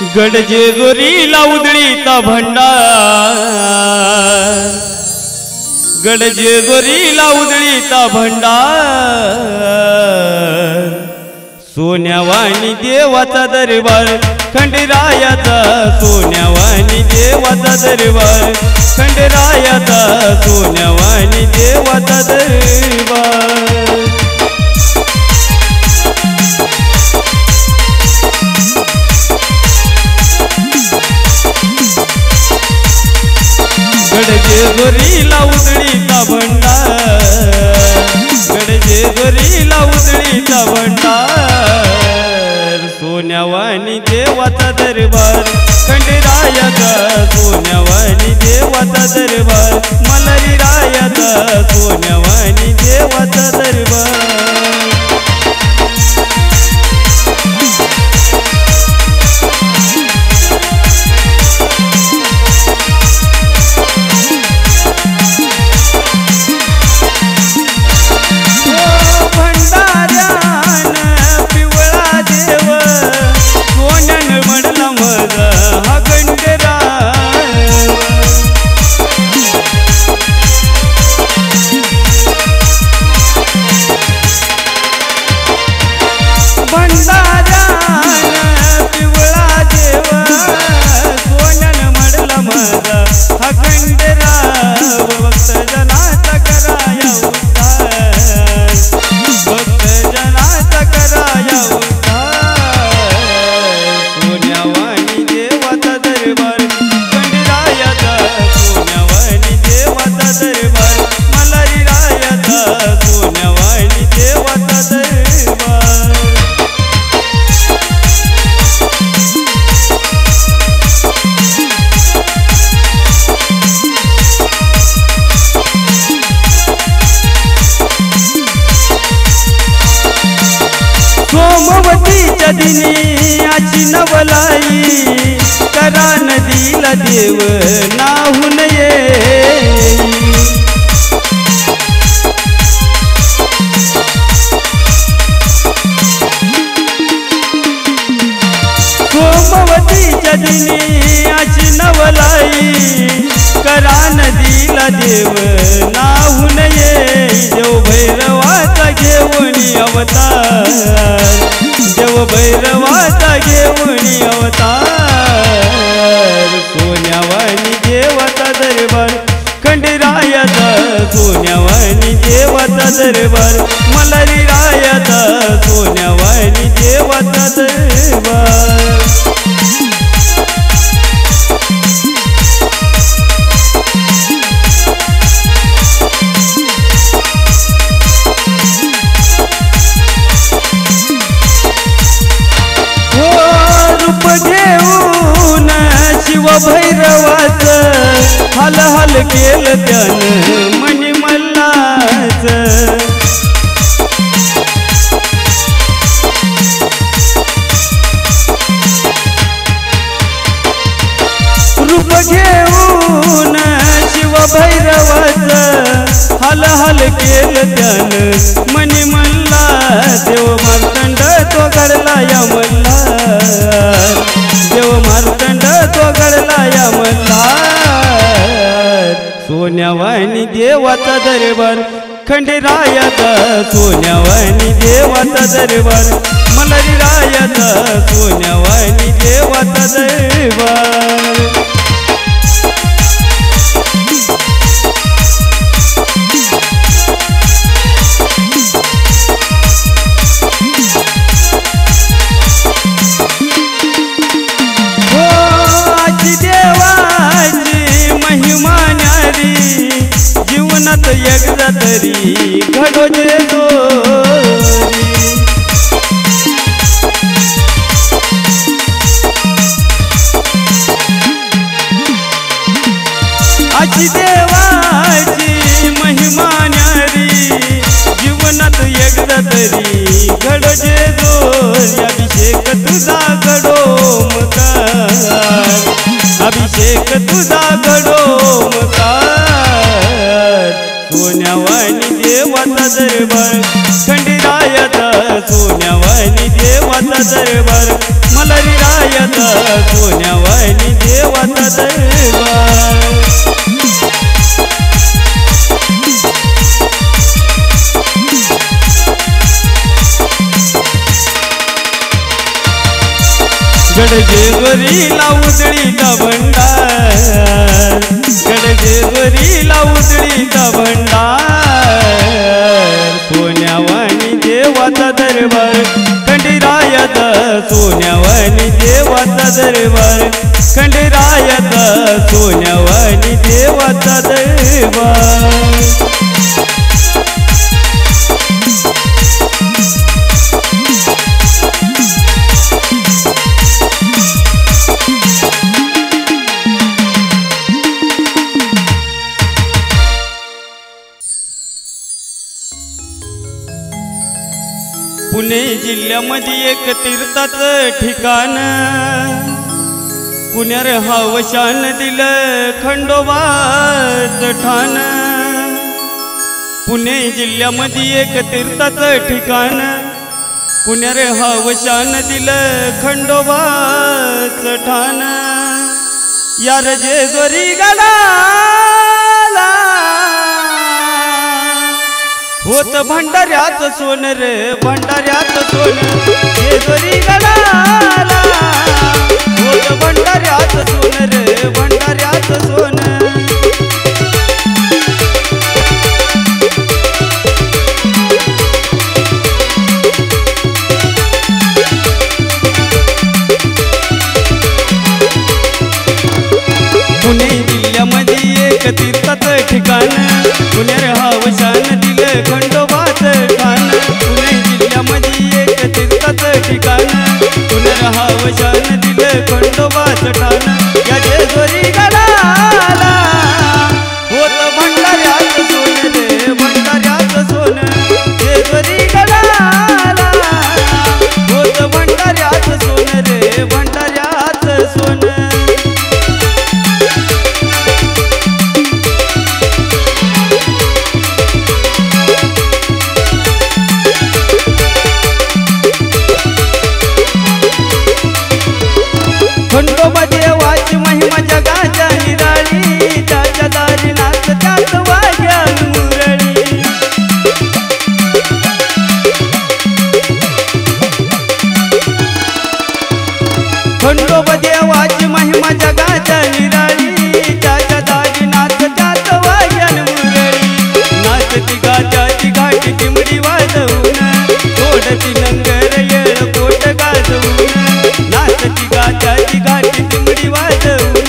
गडजेजुरीला उधळीता भंडार, गडजेजुरीला उधळीता भंडार, सोन्यावाणी देवाचा दरबार खंडरायाचा, सोन्यावाणी देवाचा दरबार खंडरायाचा, सोन्यावाणी देवाचा दरबार। गडजेजुरीला उधळीता भंडार, गडजेजुरीला उधळीता भंडार, सोन्यावाणी देवाचा दरबार खंडरायाचा, सोन्यावाणी देवाचा दरबार मल्हारी रायाचा, सोन्यावाणी देवाचा दरबार। सोमवतीच्या दिनी आची नवलाई, करा नदीला देव नाहून येई, सोमवतीच्या दिनी आची नवलाई, करा नदीला देव नाहून येई, देव भैरवाचा घेऊन अवतार, देव भैरवाचा घेऊन अवतार, सोन्यावाणी देवाचा दरबार खंडरायाचा, सोन्यावाणी देवाचा दरबार मल्हारी रायाचा, सोन्यावाणी देवाचा दरबार। घेऊन शिव भैरवाच हल हल केलं त्यानं मनी मल्हाच, रूप घेऊन शिव भैरवाच हल हल केलं त्यानं मनी मल्हाच, देव मार्तंड तो घडला या मल्हार, देव मार्तंड तो घडला या मल्हार, सोन्यावाणी देवाचा दरबार खंडरायाचा, सोन्यावाणी देवाचा दरबार मल्हारी रायाचा, सोन्यावाणी देवाचा दरबार। जीवनात एकदा तरी घडो जे दोरी, आजी देवाची महिमा न्यारी, जीवनात एकदा तरी घडो जे दोरी, अभिषेक तुझा घडो मकार, अभिषेक तुझा घडो मकार, सोन्यावाणी देवाचा दरबार खंडरायाचा, सोन्यावाणी देवाचा दरबार मल्हारी रायाचा सोन्यावानी देवाचा दरबार गडजेवरीला उजळीचा भंडार गडजेवरीला उजळीचा भंडार सोन्यावानी देवाचा दरबार खंडेरायाचा सोन्यावानी देवाचा दरबार खंडेरायाचा सोन्यावानी देवाचा दरबार पुणे जिल्ह्यामध्ये एक तीर्थाचं ठिकाण पुण्यार हवशान दिलं खंडोबाचं ठाण पुणे जिल्ह्यामध्ये एक तीर्थाचं ठिकाण पुण्यार हवशान दिलं खंडोबाचं ठाण यार जेजुरी गडाला होत भंडाऱ्याचं सोन रे भंडाऱ्याचं सोन जेजुरी गडाला होत भंडाऱ्याचं सोन रे भंडाऱ्याचं सोन पुणे जिल्ह्यामध्ये एक तीर्थाचं ठिकाण पुण्यार हवशान दिलं खंडोबाचं ठाण पुणे जिल्ह्यामध्ये एक तीर्थाचं ठिकाण पुण्यार हवशान दिलं खंडोबाचं ठाण या जेजुरी गडाला होत भंडाऱ्याचं सोन रे भंडाऱ्याचं सोन जेजुरी गडाला होत भंडाऱ्याचं सोन रे भंडाऱ्याचं सोन खंडोबा देवाची महिमा जगाच्या निराळी त्याच्या दारी नाचत्यात वाघ्या मुरळी खंडोबा देवाची महिमा जगाच्या निराळी त्याच्या दारी नाचत्यात वाघ्या मुरळी नाचती गाजाची घाटी चिमडी वाजवून तोडती नंगर येळ कोट गाजवून नाचती गाजाची घाटी चिमडी वाजवून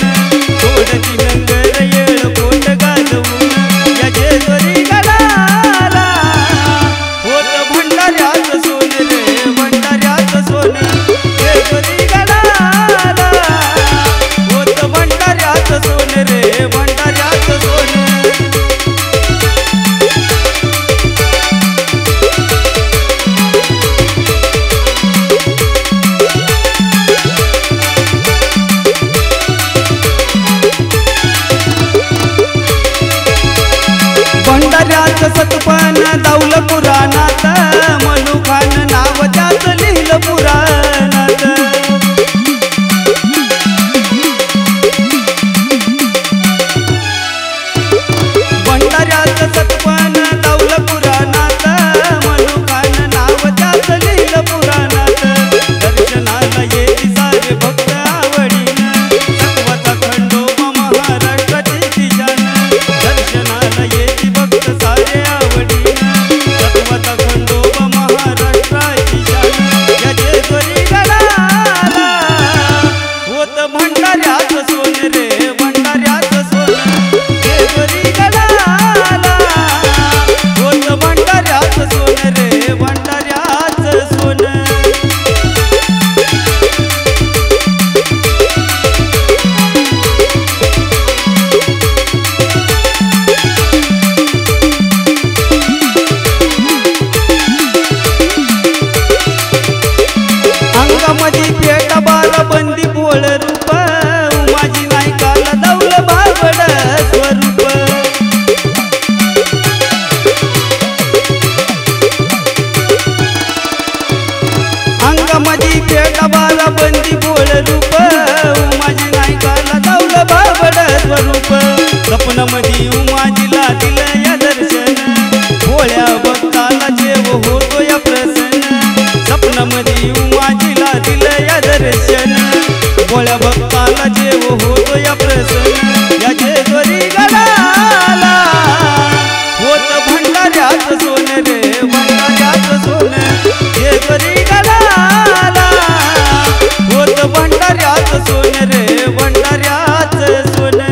तोडती नंगर येळ कोट गाजवून या जेजुरी गडाला होत भंडाऱ्याचं सोन रे भंडाऱ्याचं सोन जेजुरी गडाला होत भंडाऱ्याचं उमाजी नायकाला दावलं बाबड स्वरूप स्वप्नामधी उमाजीला दिलं या दर्शन भोळ्या भक्ताला जेव होतो या प्रसन्न स्वप्नामधी उमाजीला दिलं या दर्शन भोळ्या भक्ताला जेव होतो या प्रसन्न या जेजुरी गडाला होत भंडाऱ्याचं सोनं रे भंडाऱ्याचं सोनं जेजुरी गडाला होत भंडाऱ्याचं सोनं रे भंडाऱ्याचं सोनं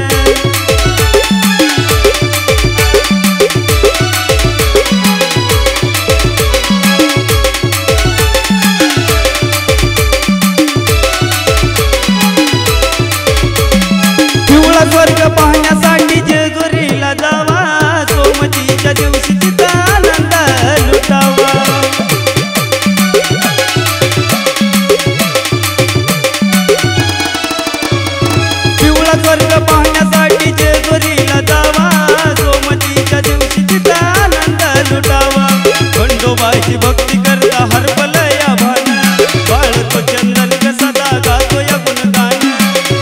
पिवळा स्वर्ग पाहण्यासाठी जेजुरीला जावा सोमतीच्या दिवशी तिचा आनंद लुटावा पिवळा स्वर्ग पाहण्यासाठी जेजुरीला जावा सोमतीच्या दिवशी तिचा आनंद लुटावा खंडोबाची भक्ती करता हरपलया भान बाळतो चंदन ग सदा गातो या गुणगान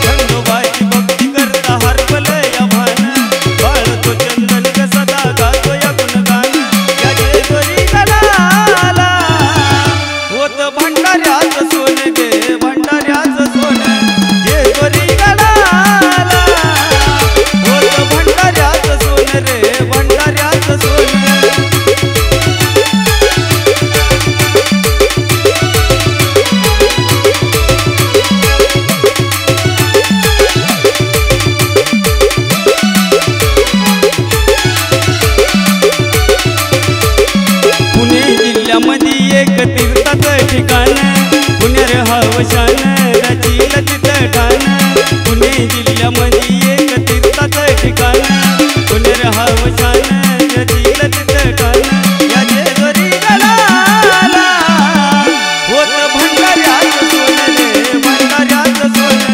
खंडोबाची भक्ती करता हरपलया भान बाळतो चंदन ग सदा गातो या गुणगान या जेजुरी गडाला होत भंडाऱ्याचं सोनं गे भंडाऱ्याचं सोनं जेजुरी गडाला होत भंडाऱ्याचं सोनं रे भंडाऱ्याचं सोनं पुणे जिल्ह्यामध्ये एक तीर्थाचं ठिकाण पुणेर हवशान रचिलं तिथं ठाण पुणे जिल्ह्यामध्ये एक तीर्थाचं ठिकाण पुणेर हवशान रचिलं तिथं ठाण या जेजुरी गडाला होत भंडाऱ्याचं सोनं रे भंडाऱ्याचं सोनं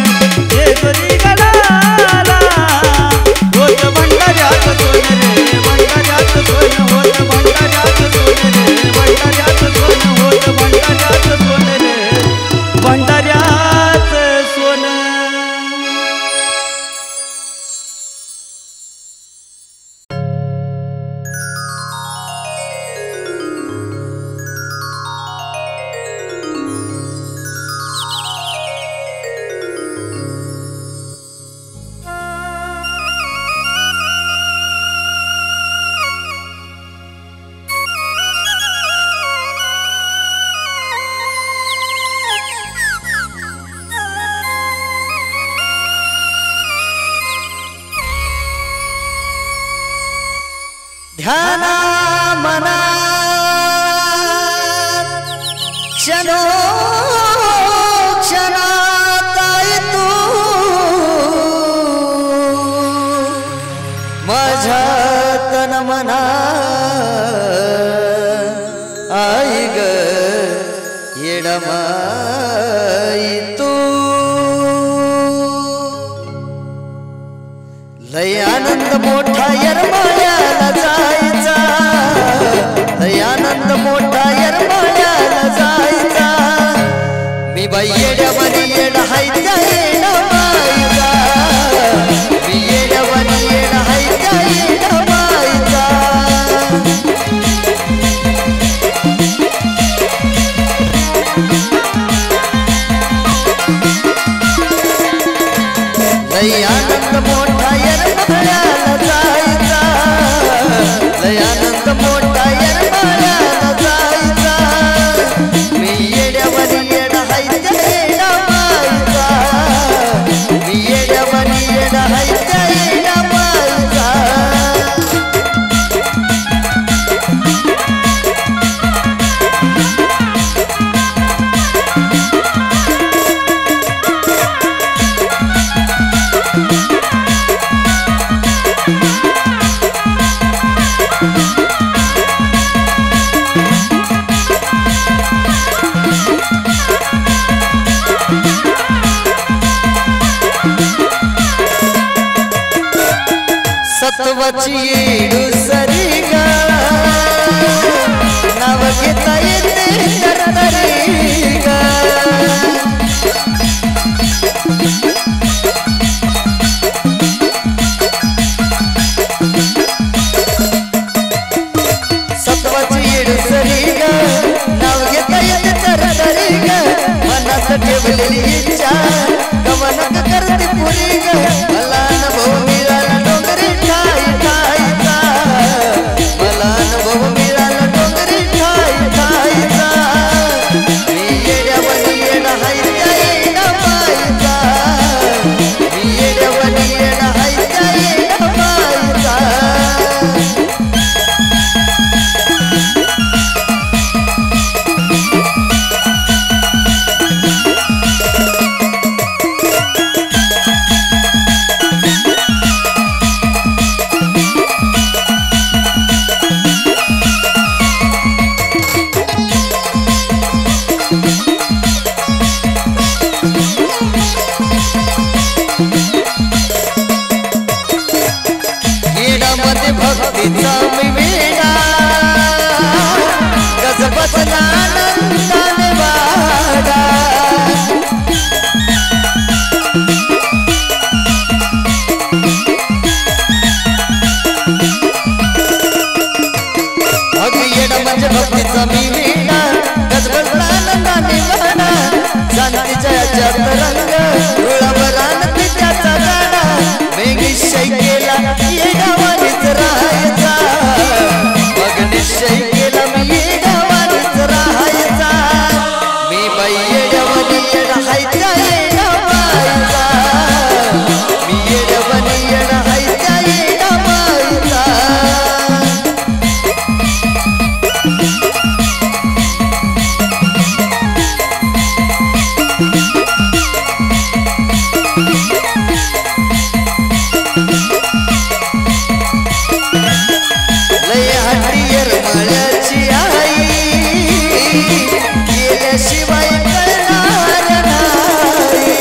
जेजुरी गडाला होत भंडाऱ्याचं सोनं रे भंडाऱ्याचं सोनं होत भंडाऱ्याचं सोनं रे भंडाऱ्याचं सोनं होत भंडाऱ्याचं सोनं रे भंडाऱ्याचं सोनं ध्याना मना क्षणो क्षणात तू माझ्या तन मना आई ग येडमाई तू लय आनंद मोठा येरमाळ्याला जायचा लय आनंद मोठा येरमाळ्याला जायचा मी बाई येड्यावानी येड हाय त्या येडमाईचा मी येड्यावानी येड हाय त्या येडमाईचा लय आनंद मोठा येरमाळ्याला जायचा लय आनंद मोठा येरमाळ्याला जायचा मी येड्यावानी येड हाय त्या येडमाईचा मी येड्यावानी येड हाय त्या येडमाईचा सत्वाची दुसरी गा नाव घेता येते तरतरी गा येडामध्ये भक्तीचा मी वेडा गजबजला आनंदाने वाडा येडामध्ये भक्तीचा मी वेडा गजबजला आनंदाने वाडा शांतीच्या याच्यात रंग रुळावर आणते त्याचा गाडा वेग निश्चय केला येडावानीच राहायचा मग निश्चय केला मी येडावानीच राहायचा मी बाई येडावानी येडा हाय त्या येडा बाईचा मी येडावानी येडा हाय त्या येडा बाईचा मळ्याची आई गेल्याशिवाय कळणार नाही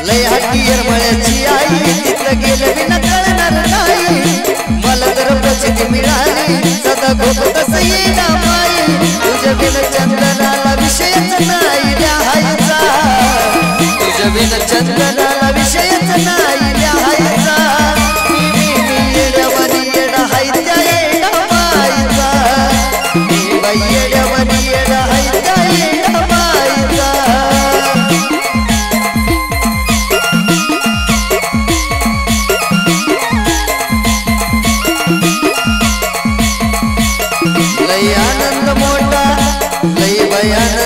लय हट्टीयर मळ्याची आई तिथं गेलं विना कळणार नाही मला तर प्रसिद्धी मिळाली सदा गोप तसं येईना माई तुझ्या बिन चंदनाला विषयच नाही लिहायचा तुझ्या बिन चंदनाला विषयच नाही लिहायचा मी येड्यावानी येडा हाय त्या येडा बाईचा मी बाई येड्यावानी येडा हाय त्या येडा बाईचा लय आनंद मोठा लय भयानक